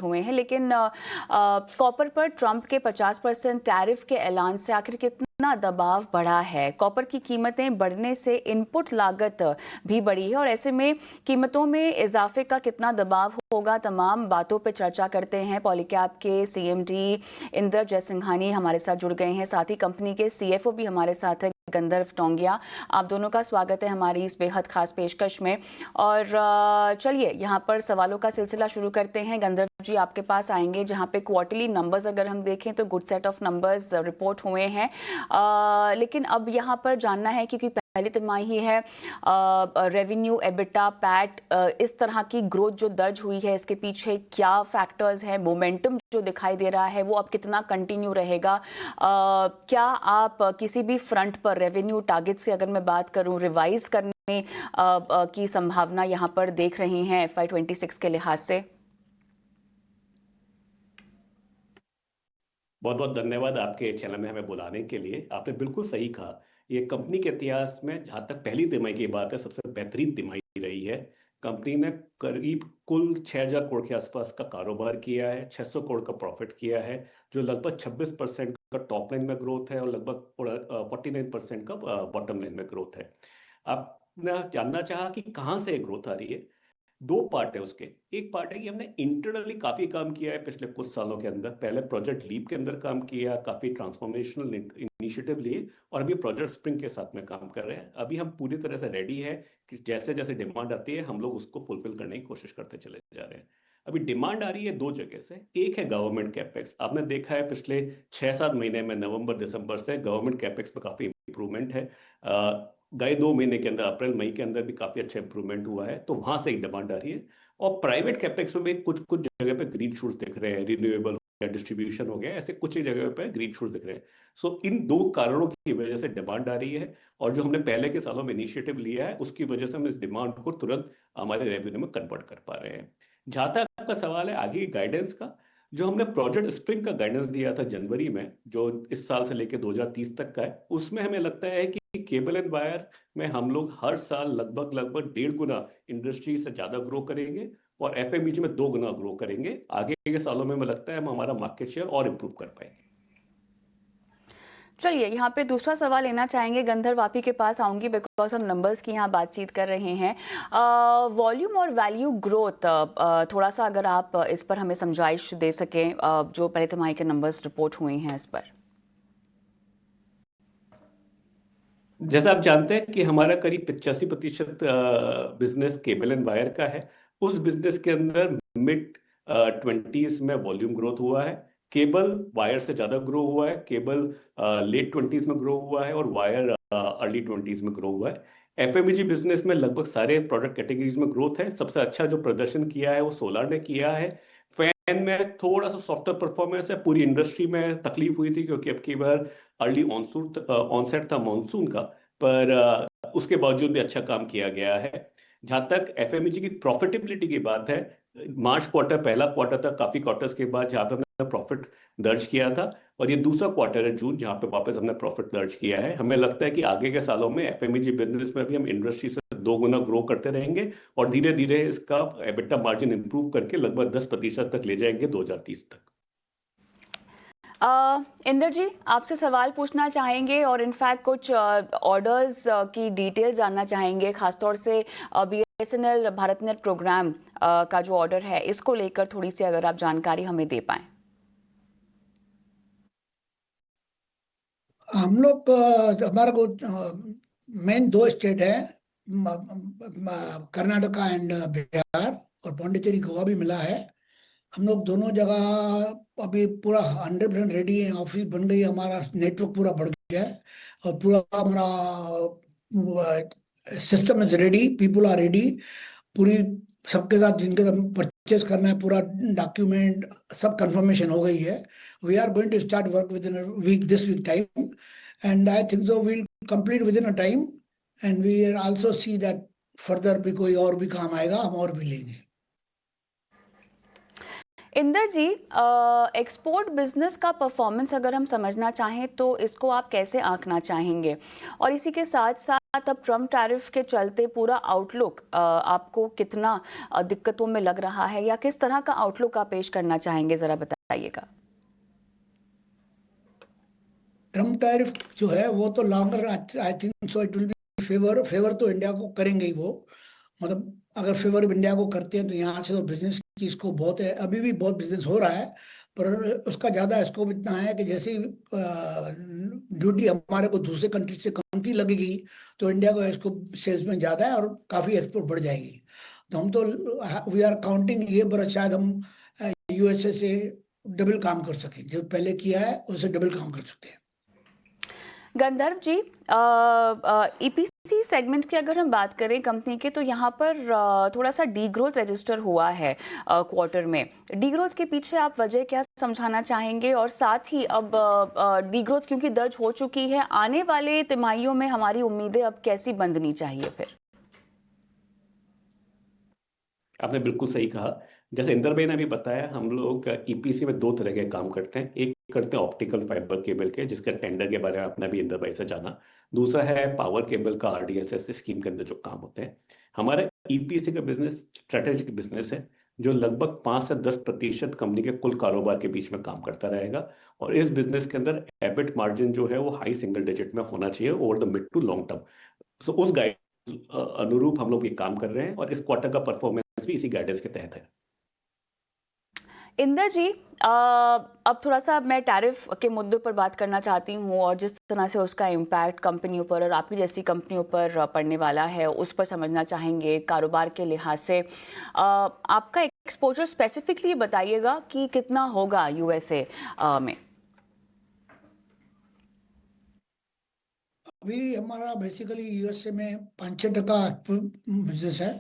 हुए हैं, लेकिन कॉपर पर ट्रंप के 50% टैरिफ के ऐलान से आखिर कितना दबाव बढ़ा है? कॉपर की कीमतें बढ़ने से इनपुट लागत भी बढ़ी है और ऐसे में कीमतों में इजाफे का कितना दबाव होगा, तमाम बातों पर चर्चा करते हैं। पॉलीकैब के सीएमडी इंद्र जयसिंघानी हमारे साथ जुड़ गए हैं, साथ ही कंपनी के सीएफओ भी हमारे साथ है, गंधर्व टोंगिया। आप दोनों का स्वागत है हमारी इस बेहद खास पेशकश में। और चलिए यहाँ पर सवालों का सिलसिला शुरू करते हैं। गंधर्व जी, आपके पास आएंगे, जहाँ पे क्वार्टरली नंबर्स अगर हम देखें तो good set of numbers report हुए हैं, लेकिन अब यहाँ पर जानना है, क्योंकि पहली तिमाही है, रेवेन्यू, एबिटा, पैट, इस तरह की ग्रोथ जो दर्ज हुई है, इसके पीछे क्या फैक्टर्स हैं? मोमेंटम जो दिखाई दे रहा है वो अब कितना कंटिन्यू रहेगा? क्या आप किसी भी फ्रंट पर रेवेन्यू टारगेट्स की अगर मैं बात करूं, रिवाइज करने की संभावना यहाँ पर देख रही हैं FY26 के लिहाज से? बहुत बहुत धन्यवाद आपके चैनल में हमें बुलाने के लिए। आपने बिल्कुल सही कहा, ये कंपनी के इतिहास में जहाँ तक पहली तिमाही की बात है, सबसे बेहतरीन तिमाही रही है। कंपनी ने करीब कुल 6,000 करोड़ के आसपास का कारोबार किया है, 600 करोड़ का प्रॉफिट किया है, जो लगभग 26% का टॉप लाइन में ग्रोथ है और लगभग 49% का बॉटम लाइन में ग्रोथ है। आपने जानना चाहा कि कहाँ से ग्रोथ आ रही है। दो पार्ट है उसके। एक पार्ट है कि हमने इंटरनली काफी काम किया है पिछले कुछ सालों के अंदर। पहले प्रोजेक्ट लीप के अंदर काम किया, काफी ट्रांसफॉर्मेशनल इनिशिएटिव लिए, और अभी प्रोजेक्ट स्प्रिंग के साथ में काम कर रहे हैं। अभी हम पूरी तरह से रेडी है कि जैसे जैसे डिमांड आती है हम लोग उसको फुलफिल करने की कोशिश करते चले जा रहे हैं। अभी डिमांड आ रही है दो जगह से। एक है गवर्नमेंट कैपेक्स। आपने देखा है पिछले 6-7 महीने में, नवंबर दिसंबर से गवर्नमेंट कैपेक्स में काफी इंप्रूवमेंट है। गए 2 महीने के अंदर, अप्रैल मई के अंदर भी काफी अच्छा इंप्रूवमेंट हुआ है, तो वहां से एक डिमांड आ रही है। और प्राइवेट कैपेक्स में भी कुछ कुछ जगह पे ग्रीन शूट्स दिख रहे हैं। रिन्यूएबल हो गया, डिस्ट्रीब्यूशन हो गया, ऐसे कुछ ही जगह पे ग्रीन शूट्स दिख रहे हैं। सो इन दो कारणों की वजह से डिमांड आ रही है, और जो हमने पहले के सालों में इनिशिएटिव लिया है उसकी वजह से हम इस डिमांड को तुरंत हमारे रेवेन्यू में कन्वर्ट कर पा रहे हैं। जहां तक आपका सवाल है आगे गाइडेंस का, जो हमने प्रोजेक्ट स्प्रिंग का गाइडेंस दिया था जनवरी में, जो इस साल से लेकर 2030 तक का है, उसमें हमें लगता है कि केबल एंड वायर में हम लोग हर साल लगभग लगभग 1.5 गुना इंडस्ट्री से ज्यादा ग्रो करेंगे, और एफएमईजी में 2 गुना ग्रो करेंगे। आगे के सालों में मुझे लगता है हम हमारा मार्केट शेयर और इम्प्रूव कर पाएंगे। चलिए यहाँ पे दूसरा सवाल लेना चाहेंगे। गंधर्व, आप ही के पास आऊंगी, बिकॉज हम नंबर्स की यहाँ बातचीत कर रहे हैं। वॉल्यूम और वैल्यू ग्रोथ, थोड़ा सा अगर आप इस पर हमें समझाइश दे सकें, जो पहले तिमाही के नंबर्स रिपोर्ट हुए हैं इस पर। जैसा आप जानते हैं कि हमारा करीब 85% बिजनेस केबल एंड वायर का है। उस बिजनेस के अंदर मिड 20s में वॉल्यूम ग्रोथ हुआ है। केबल वायर से ज्यादा ग्रो हुआ है। केबल लेट 20s में ग्रो हुआ है और वायर अर्ली 20s में ग्रो हुआ है। एफएमईजी बिजनेस में लगभग सारे प्रोडक्ट कैटेगरीज में ग्रोथ है। सबसे अच्छा जो प्रदर्शन किया है वो सोलर ने किया है। फैन में थोड़ा सा सॉफ्टवेयर परफॉर्मेंस है। पूरी इंडस्ट्री में तकलीफ हुई थी क्योंकि अब की बार अर्ली ऑनसेट था मानसून का, पर उसके बावजूद भी अच्छा काम किया गया है। जहां तक एफएमईजी की प्रॉफिटेबिलिटी की बात है, मार्च क्वार्टर पहला क्वार्टर था काफी क्वार्टर्स के बाद जहां पे हमने प्रॉफिट दर्ज किया था, और ये दूसरा क्वार्टर है जून जहां पे वापस हमने प्रॉफिट दर्ज किया है। हमें लगता है कि आगे के सालों में एफएमईजी बिजनेस में भी हम इंडस्ट्री से 2 गुना ग्रो करते रहेंगे, और धीरे धीरे इसका एबिटा मार्जिन इंप्रूव करके लगभग 10% तक ले जाएंगे 2030 तक। इंदर जी, आपसे सवाल पूछना चाहेंगे और इनफैक्ट कुछ ऑर्डर्स की डिटेल जानना चाहेंगे, खासतौर से बीएसएनएल भारतनेट प्रोग्राम का जो ऑर्डर है, इसको लेकर थोड़ी सी अगर आप जानकारी हमें दे पाएं। हम लोग हमारा को मेन 2 स्टेट है, कर्नाटका एंड बिहार, और पौंडीचेरी गोवा भी मिला है। हम लोग दोनों जगह अभी पूरा 100% रेडी है। ऑफिस बन गई, हमारा नेटवर्क पूरा बढ़ गया है, और पूरा हमारा system is ready, people are ready. पूरी सबके साथ जिनके साथ परचेस करना है, पूरा डॉक्यूमेंट सब कंफर्मेशन हो गई है। We are going to start work within week, this week time, and I think so we'll complete within a time, and we are also see that further भी कोई और भी काम आएगा हम और भी लेंगे। इंदर जी, एक्सपोर्ट बिजनेस का परफॉर्मेंस अगर हम समझना चाहें तो इसको आप कैसे आंकना चाहेंगे? और इसी के साथ साथ अब ट्रम्प टैरिफ के चलते पूरा आउटलुक आपको कितना दिक्कतों में लग रहा है, या किस तरह का आउटलुक आप पेश करना चाहेंगे, जरा बताइएगा। ट्रम्प टैरिफ जो है वो तो longer, I think so it will be favour तो इंडिया को करेंगे ही वो। मतलब अगर फेवर इंडिया को करते हैं तो यहाँ से तो बिजनेस की स्कोप बहुत है, अभी भी बहुत बिजनेस हो रहा है, पर उसका ज़्यादा स्कोप इतना है कि जैसे ही ड्यूटी हमारे को दूसरे कंट्री से कमती लगेगी तो इंडिया को इसको सेल्स में ज़्यादा है और काफ़ी एक्सपोर्ट बढ़ जाएगी। तो हम तो वी आर काउंटिंग ये, पर शायद हम यूएसए से डबल काम कर सकें, जो पहले किया है उससे डबल काम कर सकते हैं। गंधर्व जी, ईपीसी सेगमेंट की अगर हम बात करें कंपनी के, तो यहाँ पर थोड़ा सा डी ग्रोथ रजिस्टर हुआ है क्वार्टर में। डी ग्रोथ के पीछे आप वजह क्या समझाना चाहेंगे? और साथ ही अब डी ग्रोथ क्योंकि दर्ज हो चुकी है, आने वाले तिमाहियों में हमारी उम्मीदें अब कैसी बंधनी चाहिए फिर? आपने बिल्कुल सही कहा। जैसे इंदर भाई ने भी बताया, हम लोग ईपीसी में दो तरह के काम करते हैं। एक करते हैं ऑप्टिकल फाइबर केबल के, जिसका टेंडर के बारे में आपने भी इंदर भाई से जाना। दूसरा है पावर केबल का, आरडीएसएस स्कीम के अंदर जो काम होते हैं। हमारा ईपीसी का बिजनेस स्ट्रेटेजिक बिजनेस है, जो लगभग 5 से 10% कंपनी के कुल कारोबार के बीच में काम करता रहेगा। और इस बिजनेस के अंदर एबिट मार्जिन जो है वो हाई सिंगल डिजिट में होना चाहिए over the mid to long term. So उस गाइड अनुरूप हम लोग ये काम कर रहे हैं, और इस क्वार्टर का परफॉर्मेंस भी इसी गाइडेंस के तहत है। इंदर जी, अब थोड़ा सा मैं टैरिफ के मुद्दे पर बात करना चाहती हूँ, और जिस तरह से उसका इम्पैक्ट कंपनियों पर और आपकी जैसी कंपनियों पर पड़ने वाला है उस पर समझना चाहेंगे कारोबार के लिहाज से। आपका एक्सपोजर स्पेसिफिकली बताइएगा कि कितना होगा यूएसए में। अभी हमारा बेसिकली यूएसए में 5-6% बिजनेस है,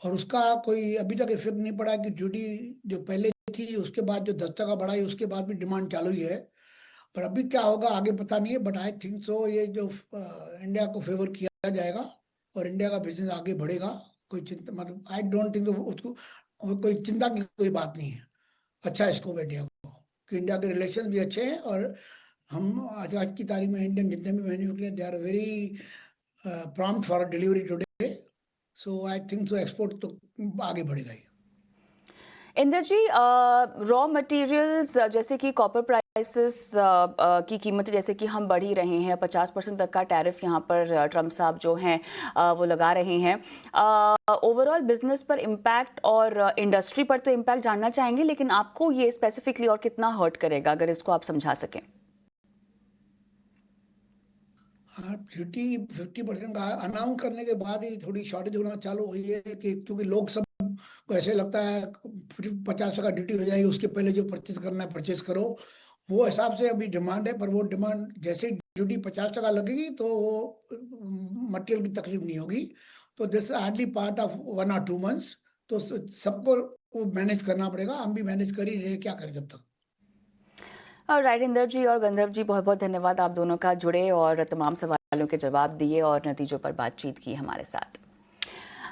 और उसका कोई अभी तक इफेक्ट नहीं पड़ा कि ड्यूटी जो पहले थी उसके बाद जो 10% बढ़ाई उसके बाद भी डिमांड चालू ही है। पर अभी क्या होगा आगे पता नहीं है, बट आई थिंक सो ये जो इंडिया को फेवर किया जाएगा और इंडिया का बिजनेस आगे बढ़ेगा। कोई चिंता, मतलब आई डोंट थिंक उसको कोई चिंता की कोई बात नहीं है। अच्छा स्कोप है इंडिया को, कि इंडिया के रिलेशन भी अच्छे हैं, और हम आज की तारीख में इंडियन जितने भी manufacturer they are very prompt for delivery today. So I think so export तो आगे बढ़ेगा ही। इंदर जी, रॉ मटेरियल्स जैसे कि कॉपर प्राइसेस की कीमतें जैसे कि हम बढ़ ही रहे हैं, 50% तक का टैरिफ यहाँ पर ट्रम्प साहब जो हैं वो लगा रहे हैं। ओवरऑल बिजनेस पर इम्पैक्ट और इंडस्ट्री पर तो इम्पैक्ट जानना चाहेंगे, लेकिन आपको ये स्पेसिफिकली और कितना हर्ट करेगा, अगर इसको आप समझा सकें। हाँ, 50% का अनाउंस करने के बाद ही थोड़ी शॉर्टेज होना चालू हुई है, कि क्योंकि लोग सब को ऐसे लगता है 50% ड्यूटी हो जाएगी, उसके पहले जो परचेज करना है परचेज करो। वो हिसाब से अभी डिमांड है, पर वो डिमांड जैसे ही ड्यूटी 50% लगेगी तो वो मटेरियल की तकलीफ नहीं होगी। तो दिस हार्डली पार्ट ऑफ 1 और 2 मंथ्स। तो सबको वो मैनेज करना पड़ेगा, हम भी मैनेज कर ही रहे, क्या करें जब तक। राइट, इंदर जी और गंधर्व जी, बहुत बहुत धन्यवाद आप दोनों का, जुड़े और तमाम सवालों के जवाब दिए और नतीजों पर बातचीत की हमारे साथ।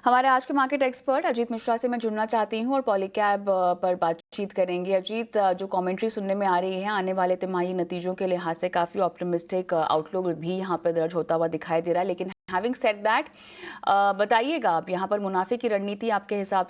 हमारे आज के मार्केट एक्सपर्ट अजीत मिश्रा से मैं जुड़ना चाहती हूं और पॉलीकैब पर बातचीत करेंगे। अजीत, जो कमेंट्री सुनने में आ रही है आने वाले तिमाही नतीजों के लिहाज से काफ़ी ऑप्टिमिस्टिक आउटलुक भी यहाँ पर दर्ज होता हुआ दिखाई दे रहा है, लेकिन हैविंग सेड दैट बताइएगा आप यहाँ पर मुनाफे की रणनीति आपके हिसाब